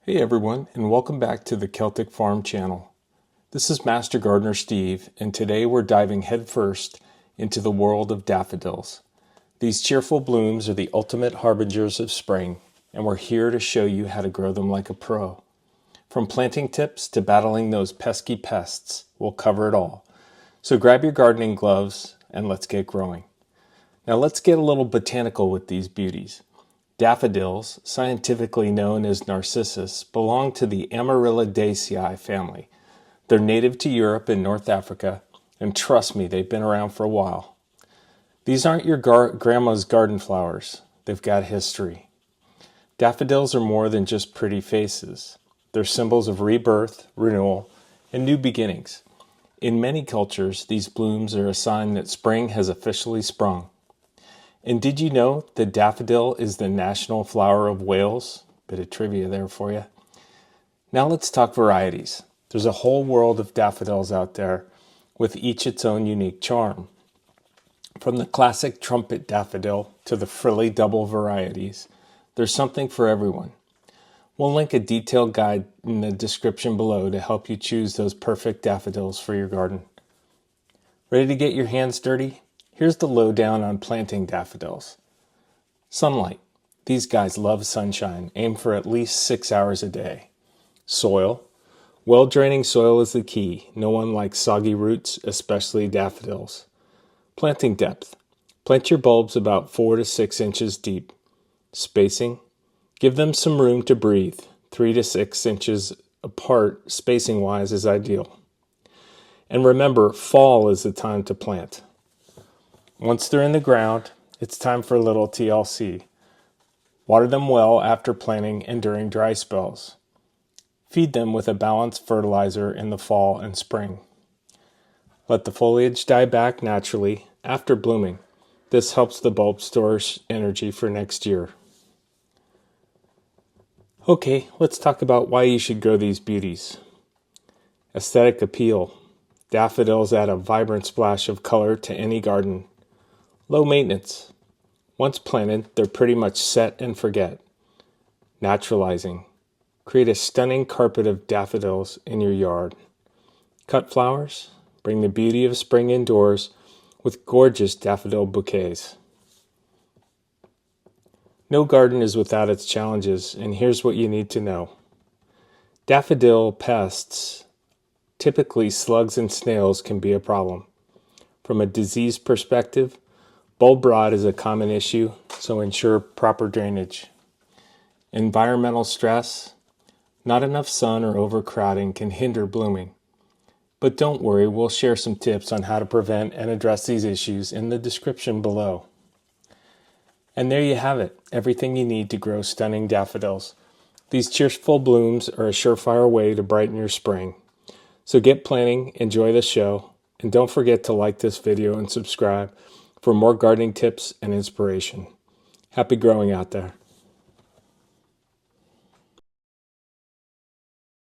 Hey everyone, and welcome back to the Celtic Farm channel. This is Master Gardener Steve, and today we're diving headfirst into the world of daffodils. These cheerful blooms are the ultimate harbingers of spring, and we're here to show you how to grow them like a pro. From planting tips to battling those pesky pests, we'll cover it all. So grab your gardening gloves and let's get growing. Now let's get a little botanical with these beauties. Daffodils, scientifically known as narcissus, belong to the Amaryllidaceae family. They're native to Europe and North Africa, and trust me, they've been around for a while. These aren't your grandma's garden flowers. They've got history. Daffodils are more than just pretty faces. They're symbols of rebirth, renewal, and new beginnings. In many cultures, these blooms are a sign that spring has officially sprung. And did you know that daffodil is the national flower of Wales? Bit of trivia there for you. Now let's talk varieties. There's a whole world of daffodils out there, with each its own unique charm. From the classic trumpet daffodil to the frilly double varieties, there's something for everyone. We'll link a detailed guide in the description below to help you choose those perfect daffodils for your garden. Ready to get your hands dirty? Here's the lowdown on planting daffodils. Sunlight. These guys love sunshine. Aim for at least 6 hours a day. Soil. Well-draining soil is the key. No one likes soggy roots, especially daffodils. Planting depth. Plant your bulbs about 4 to 6 inches deep. Spacing. Give them some room to breathe. 3 to 6 inches apart, spacing-wise, is ideal. And remember, fall is the time to plant. Once they're in the ground, it's time for a little TLC. Water them well after planting and during dry spells. Feed them with a balanced fertilizer in the fall and spring. Let the foliage die back naturally after blooming. This helps the bulb store energy for next year. Okay, let's talk about why you should grow these beauties. Aesthetic appeal. Daffodils add a vibrant splash of color to any garden. Low maintenance. Once planted, they're pretty much set and forget. Naturalizing. Create a stunning carpet of daffodils in your yard. Cut flowers. Bring the beauty of spring indoors with gorgeous daffodil bouquets. No garden is without its challenges, and here's what you need to know. Daffodil pests, typically slugs and snails, can be a problem. From a disease perspective, bulb rot is a common issue, so ensure proper drainage. Environmental stress. Not enough sun or overcrowding can hinder blooming. But don't worry, we'll share some tips on how to prevent and address these issues in the description below. And there you have it, everything you need to grow stunning daffodils. These cheerful blooms are a surefire way to brighten your spring. So get planting, enjoy the show, and don't forget to like this video and subscribe for more gardening tips and inspiration. Happy growing out there.